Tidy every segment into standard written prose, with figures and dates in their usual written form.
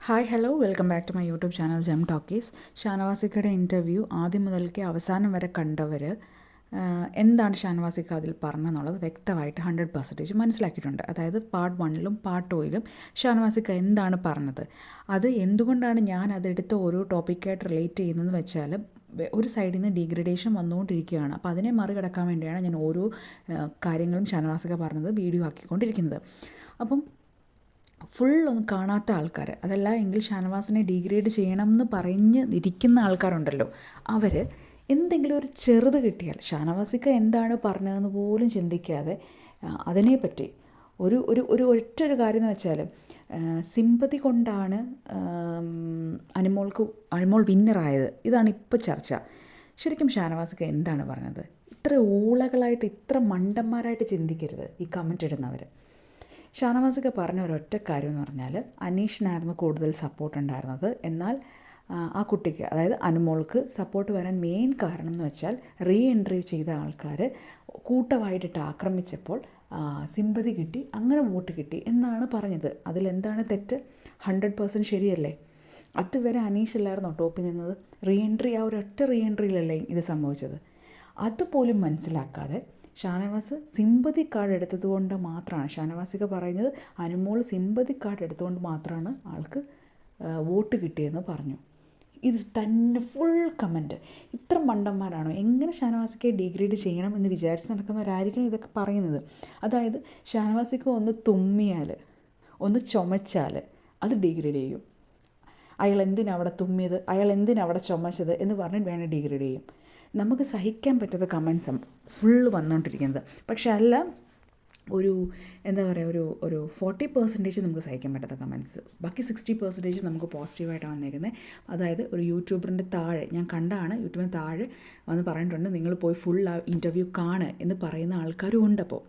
Hi hello welcome back to my YouTube channel gem talkies. ഷാനവാസിക്കയുടെ interview ആദ്യം മുതൽക്കേ അവസാനം വരെ കണ്ടവർ എന്താണ് ഷാനവാസിക്ക അതിൽ പറഞ്ഞതെന്നുള്ളത് വ്യക്തമായിട്ട് 100% മനസ്സിലാക്കിയിട്ടുണ്ട്. അതായത് പാർട്ട് 1ലും പാർട്ട് 2ലും ഷാനവാസിക്ക എന്താണ് പറഞ്ഞത്, അത് എന്തുകൊണ്ടാണ് ഞാൻ അതെടുത്ത് ഓരോ ടോപ്പിക്കായിട്ട് റിലേറ്റ് ചെയ്യുന്നതെന്ന് വെച്ചാൽ, ഒരു സൈഡിൽ നിന്ന് ഡീഗ്രഡേഷൻ വന്നുകൊണ്ടിരിക്കുകയാണ്. അപ്പോൾ അതിനെ മറികടക്കാൻ വേണ്ടിയാണ് ഞാൻ ഓരോ കാര്യങ്ങളും ഷാനവാസിക്ക പറഞ്ഞത് വീഡിയോ ആക്കിക്കൊണ്ടിരിക്കുന്നത്. അപ്പം ഫുള്ളൊന്നും കാണാത്ത ആൾക്കാർ, അതല്ല എങ്കിൽ ഷാനവാസിനെ ഡീഗ്രേഡ് ചെയ്യണം എന്ന് പറഞ്ഞ് ഇരിക്കുന്ന ആൾക്കാരുണ്ടല്ലോ, അവർ എന്തെങ്കിലും ഒരു ചെറുത് കിട്ടിയാൽ ഷാനവാസിക്ക എന്താണ് പറഞ്ഞതെന്ന് പോലും ചിന്തിക്കാതെ അതിനെപ്പറ്റി ഒരു ഒരു ഒരു ഒറ്റൊരു കാര്യം എന്ന് വെച്ചാൽ, സിമ്പതി കൊണ്ടാണ് അനുമോൾ വിന്നറായത്. ഇതാണ് ഇപ്പോൾ ചർച്ച. ശരിക്കും ഷാനവാസിക്ക എന്താണ് പറഞ്ഞത്? ഇത്ര ഊളകളായിട്ട്, ഇത്ര മണ്ടന്മാരായിട്ട് ചിന്തിക്കരുത് ഈ കമൻ്റ് ഇടുന്നവർ. ഷാനവാസിക്ക പറഞ്ഞ ഒരൊറ്റ കാര്യം എന്ന് പറഞ്ഞാൽ, അനീഷിനായിരുന്നു കൂടുതൽ സപ്പോർട്ട് ഉണ്ടായിരുന്നത്. എന്നാൽ ആ കുട്ടിക്ക്, അതായത് അനുമോൾക്ക് സപ്പോർട്ട് വരാൻ മെയിൻ കാരണം എന്ന് വെച്ചാൽ, റീ എൻട്രി ചെയ്ത ആൾക്കാർ കൂട്ടമായിട്ടിട്ട് ആക്രമിച്ചപ്പോൾ സിമ്പതി കിട്ടി, അങ്ങനെ വോട്ട് കിട്ടി എന്നാണ് പറഞ്ഞത്. അതിലെന്താണ് തെറ്റ്? 100% ശരിയല്ലേ? അതുവരെ അനീഷല്ലായിരുന്നോ ടോപ്പിൽ നിന്നത്? റീ എൻട്രി, ആ ഒരൊറ്റ റീ എൻട്രിയിലല്ലേ ഇത് സംഭവിച്ചത്? അതുപോലും മനസ്സിലാക്കാതെ ഷാനവാസ് സിമ്പതി കാർഡ് എടുത്തതുകൊണ്ട് മാത്രമാണ്, ഷാനവാസിക പറയുന്നത് അനുമോൾ സിമ്പതി കാർഡ് എടുത്തുകൊണ്ട് മാത്രമാണ് ആൾക്ക് വോട്ട് കിട്ടിയെന്ന് പറഞ്ഞു. ഇത് തന്നെ ഫുൾ കമൻറ്റ്. ഇത്ര മണ്ടന്മാരാണോ? എങ്ങനെ ഷാനവാസിക്കയെ ഡീഗ്രേഡ് ചെയ്യണം എന്ന് വിചാരിച്ച് നടക്കുന്നവരായിരിക്കണം ഇതൊക്കെ പറയുന്നത്. അതായത് ഷാനവാസിക്ക ഒന്ന് തുമ്മിയാൽ, ഒന്ന് ചുമച്ചാൽ അത് ഡീഗ്രേഡ് ചെയ്യും. അയാൾ എന്തിനവിടെ തുമ്മിയത്, അയാൾ എന്തിനവിടെ ചുമച്ചത് എന്ന് പറഞ്ഞ് വേണേൽ ഡീഗ്രേഡ് ചെയ്യും. നമുക്ക് സഹിക്കാൻ പറ്റാത്ത കമൻസും ഫുള്ള് വന്നുകൊണ്ടിരിക്കുന്നത്. പക്ഷെ അല്ല, ഒരു എന്താ പറയുക, ഒരു 40% നമുക്ക് സഹിക്കാൻ പറ്റാത്ത കമൻസ്, ബാക്കി 60% നമുക്ക് പോസിറ്റീവായിട്ടാണ് വന്നേക്കുന്നത്. അതായത് ഒരു യൂട്യൂബറിൻ്റെ താഴെ ഞാൻ കണ്ടാണ്, യൂട്യൂബിന് താഴെ വന്ന് പറഞ്ഞിട്ടുണ്ട്, നിങ്ങൾ പോയി ഫുൾ ആ ഇൻ്റർവ്യൂ കാണുക എന്ന് പറയുന്ന ആൾക്കാരും ഉണ്ട്. അപ്പോൾ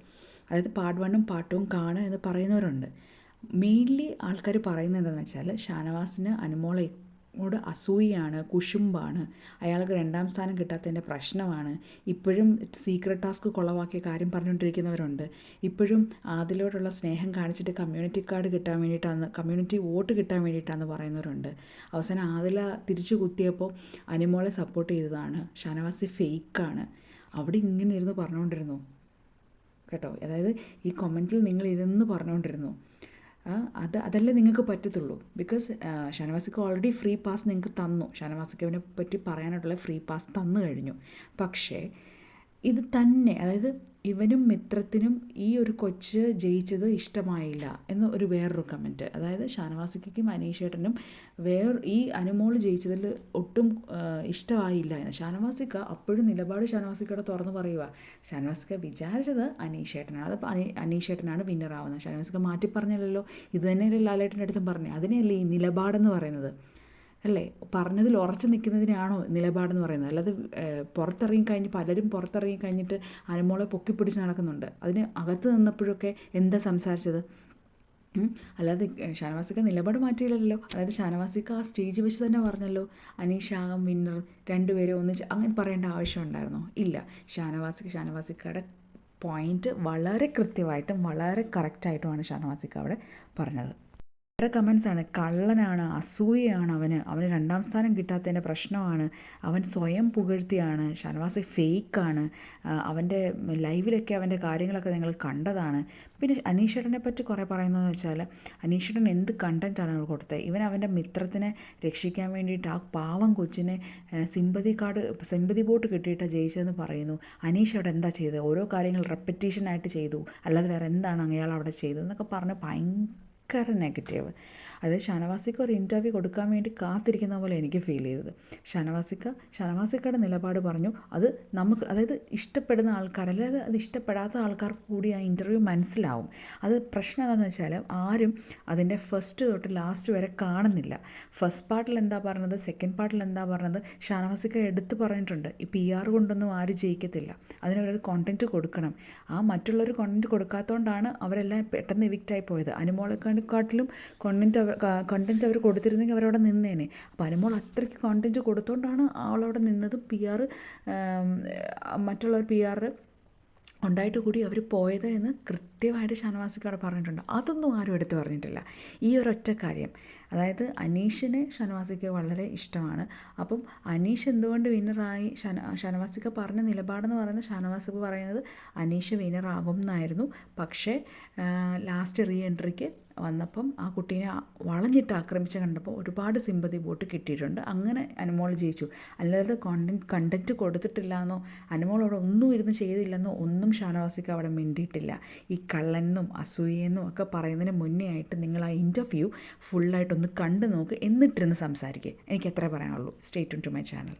അതായത് പാർട്ട് 1ഉം പാർട്ട് 2ഉം കാണുക എന്ന് പറയുന്നവരുണ്ട്. മെയിൻലി ആൾക്കാർ പറയുന്നത് എന്താണെന്ന് വെച്ചാൽ, ഷാനവാസിന് അനുമോളോട് അസൂയാണ്, കുശുമ്പാണ്, അയാൾക്ക് 2ാം സ്ഥാനം കിട്ടാത്തതിൻ്റെ പ്രശ്നമാണ്, ഇപ്പോഴും സീക്രട്ട് ടാസ്ക് കൊളവാക്കിയ കാര്യം പറഞ്ഞുകൊണ്ടിരിക്കുന്നവരുണ്ട്. ഇപ്പോഴും അതിലോടുള്ള സ്നേഹം കാണിച്ചിട്ട് കമ്മ്യൂണിറ്റി കാർഡ് കിട്ടാൻ വേണ്ടിയിട്ടാണ്, കമ്മ്യൂണിറ്റി വോട്ട് കിട്ടാൻ വേണ്ടിയിട്ടാണെന്ന് പറയുന്നവരുണ്ട്. അവസാനം ആദില തിരിച്ചു കുത്തിയപ്പോൾ അനുമോളെ സപ്പോർട്ട് ചെയ്തതാണ്, ഷാനവാസി ഫേക്കാണ്. അവിടെ ഇങ്ങനെ ഇരുന്ന് പറഞ്ഞുകൊണ്ടിരുന്നു കേട്ടോ. അതായത് ഈ കമൻറ്റിൽ നിങ്ങൾ ഇരുന്ന് പറഞ്ഞുകൊണ്ടിരുന്നു. അതല്ലേ നിങ്ങൾക്ക് പറ്റത്തുള്ളൂ. ബിക്കോസ് ഷാനവാസിക്ക ഓൾറെഡി ഫ്രീ പാസ് നിങ്ങൾക്ക് തന്നു, ഷാനവാസിക്കവിനെ പറ്റി പറയാനായിട്ടുള്ള ഫ്രീ പാസ് തന്നു കഴിഞ്ഞു. പക്ഷേ ഇത് തന്നെ, അതായത് ഇവനും മിത്രത്തിനും ഈ ഒരു കൊച്ച് ജയിച്ചത് ഇഷ്ടമായില്ല എന്ന് ഒരു വേറൊരു കമൻറ്റ്. അതായത് ഷാനവാസിക്കും അനീഷേട്ടനും ഈ അനുമോൾ ജയിച്ചതിൽ ഒട്ടും ഇഷ്ടമായില്ല എന്ന്. ഷാനവാസിക്ക അപ്പോഴും നിലപാട് ഷാനവാസിക്കയുടെ തുറന്ന് പറയുക, ഷാനവാസിക്ക വിചാരിച്ചത് അനീഷേട്ടനാണ്, അത് അനീഷേട്ടനാണ് വിന്നറാവുന്നത്. ഷാനവാസിക്ക മാറ്റി പറഞ്ഞല്ലോ, ഇത് തന്നെയല്ലേ ലാലേട്ടൻ്റെ അടുത്തും പറഞ്ഞു. അതിനെയല്ലേ ഈ നിലപാടെന്ന് പറയുന്നത്, അല്ലേ? പറഞ്ഞതിൽ ഉറച്ചു നിൽക്കുന്നതിനാണോ നിലപാടെന്ന് പറയുന്നത്? അല്ലാതെ പലരും പുറത്തിറങ്ങി കഴിഞ്ഞിട്ട് അനുമോളെ പൊക്കിപ്പിടിച്ച് നടക്കുന്നുണ്ട്. അതിന് അകത്ത് നിന്നപ്പോഴൊക്കെ എന്താ സംസാരിച്ചത്? അല്ലാതെ ഷാനവാസിക്ക നിലപാട് മാറ്റിയില്ലല്ലോ. അതായത് ഷാനവാസിക്ക ആ സ്റ്റേജ് വെച്ച് തന്നെ പറഞ്ഞല്ലോ, അനീഷാകും വിന്നർ, രണ്ടുപേരും ഒന്നിച്ച്, അങ്ങനെ പറയേണ്ട ആവശ്യമുണ്ടായിരുന്നോ? ഇല്ല. ഷാനവാസിക്കയുടെ പോയിൻറ്റ് വളരെ കൃത്യമായിട്ടും വളരെ കറക്റ്റായിട്ടുമാണ് ഷാനവാസിക്ക അവിടെ പറഞ്ഞത്. വേറെ കമൻസാണ്, കള്ളനാണ്, അസൂയയാണ്, അവന് 2ാം സ്ഥാനം കിട്ടാത്തതിൻ്റെ പ്രശ്നമാണ്, അവൻ സ്വയം പുകഴ്ത്തിയാണ്, ഷാനവാസ് ഫേക്കാണ്, അവൻ്റെ ലൈവിലൊക്കെ അവൻ്റെ കാര്യങ്ങളൊക്കെ നിങ്ങൾ കണ്ടതാണ്. പിന്നെ അനീഷേട്ടനെ പറ്റി കുറേ പറയുന്നതെന്ന് വെച്ചാൽ, അനീഷേട്ടൻ എന്ത് കണ്ടൻറ്റാണ് അവർ കൊടുത്തത്? ഇവൻ അവൻ്റെ മിത്രത്തിനെ രക്ഷിക്കാൻ വേണ്ടിയിട്ട് ആ പാവം കൊച്ചിനെ സിമ്പതി ബോട്ട് കിട്ടിയിട്ടാണ് ജയിച്ചതെന്ന് പറയുന്നു. അനീഷ് അവിടെ എന്താ ചെയ്തത്? ഓരോ കാര്യങ്ങൾ റെപ്പറ്റീഷനായിട്ട് ചെയ്തു, അല്ലാതെ വേറെ എന്താണ് അയാൾ അവിടെ ചെയ്തതെന്നൊക്കെ പറഞ്ഞ് ഭയങ്കര നെഗറ്റീവ്. അതായത് ഷാനവാസിക്ക ഒരു ഇൻ്റർവ്യൂ കൊടുക്കാൻ വേണ്ടി കാത്തിരിക്കുന്ന പോലെ എനിക്ക് ഫീൽ ചെയ്തത്. ഷാനവാസിക്കയുടെ നിലപാട് പറഞ്ഞു. അത് നമുക്ക്, അതായത് ഇഷ്ടപ്പെടുന്ന ആൾക്കാർ, അല്ലാതെ അത് ഇഷ്ടപ്പെടാത്ത ആൾക്കാർക്ക് കൂടി ആ ഇൻ്റർവ്യൂ മനസ്സിലാവും. അത് പ്രശ്നം എന്താണെന്ന് വെച്ചാൽ, ആരും അതിൻ്റെ ഫസ്റ്റ് തൊട്ട് ലാസ്റ്റ് വരെ കാണുന്നില്ല. ഫസ്റ്റ് പാർട്ടിൽ എന്താ പറഞ്ഞത്, സെക്കൻഡ് പാർട്ടിൽ എന്താ പറഞ്ഞത്, ഷാനവാസിക്ക എടുത്ത് പറഞ്ഞിട്ടുണ്ട്. ഈ PR കൊണ്ടൊന്നും ആരും ജയിക്കത്തില്ല, അതിനവരൊരു കോണ്ടൻറ്റ് കൊടുക്കണം. ആ മറ്റുള്ളവർ കോണ്ടൻറ്റ് കൊടുക്കാത്തതുകൊണ്ടാണ് അവരെല്ലാം പെട്ടെന്ന് എവിക്റ്റായി പോയത്. അനുമോളെക്കാട്ടിലും കണ്ടൻറ്റ് അവർ കൊടുത്തിരുന്നെങ്കിൽ അവരവിടെ നിന്നേനെ. അപ്പോൾ അനുമോൾ അത്രയ്ക്ക് കോണ്ടൻറ്റ് കൊടുത്തുകൊണ്ടാണ് അവളവിടെ നിന്നതും. മറ്റുള്ളവർ PR ഉണ്ടായിട്ട് കൂടി അവർ പോയത് എന്ന് കൃത്യമായിട്ട് ഷാനവാസിക്ക് അവിടെ പറഞ്ഞിട്ടുണ്ട്. അതൊന്നും ആരും എടുത്ത് പറഞ്ഞിട്ടില്ല. ഈ ഒരൊറ്റ കാര്യം, അതായത് അനീഷിനെ ഷാനവാസിക്ക് വളരെ ഇഷ്ടമാണ്. അപ്പം അനീഷ് എന്തുകൊണ്ട് വിന്നറായി, ഷാനവാസിക്ക പറഞ്ഞ നിലപാടെന്ന് പറയുന്നത്, ഷാനവാസിക്ക് പറയുന്നത് അനീഷ് വിന്നറാകും എന്നായിരുന്നു. പക്ഷേ ലാസ്റ്റ് റീ എൻട്രിക്ക് വന്നപ്പം ആ കുട്ടീനെ വളഞ്ഞിട്ട് ആക്രമിച്ച് കണ്ടപ്പോൾ ഒരുപാട് സിമ്പതി വോട്ട് കിട്ടിയിട്ടുണ്ട്. അങ്ങനെ അനുമോൾ ജയിച്ചു. അല്ലാതെ കണ്ടൻറ്റ് കൊടുത്തിട്ടില്ല എന്നോ അനുമോൾ അവിടെ ഒന്നും ഇരുന്ന് ചെയ്തില്ലെന്നോ ഒന്നും ഷാനവാസിക്ക് അവിടെ മിണ്ടിയിട്ടില്ല. ഈ കള്ളനെന്നും അസൂയെന്നും ഒക്കെ പറയുന്നതിന് മുന്നേ ആയിട്ട് നിങ്ങൾ ആ ഇൻ്റർവ്യൂ ഫുള്ളായിട്ടൊന്ന് കണ്ടു നോക്ക്, എന്നിട്ടിരുന്ന് സംസാരിക്കുക. എനിക്ക് എത്രേ പറയാനുള്ളൂ. Stay tune to my channel.